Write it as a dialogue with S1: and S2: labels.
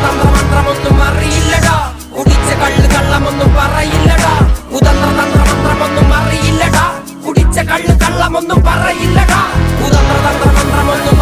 S1: തന്ത്രമന്ത്രമൊന്നും അറിയില്ലടാ, കുടിച്ച കള്ള് കള്ളമൊന്നും പറയില്ലടാ. കുതന്ത്ര തന്ത്രമന്ത്രമൊന്നും അറിയില്ലടാ, കുടിച്ച കള്ള് കള്ളമൊന്നും പറയില്ലടാ. കുതന്ത്ര തന്ത്രമന്ത്രമൊന്നും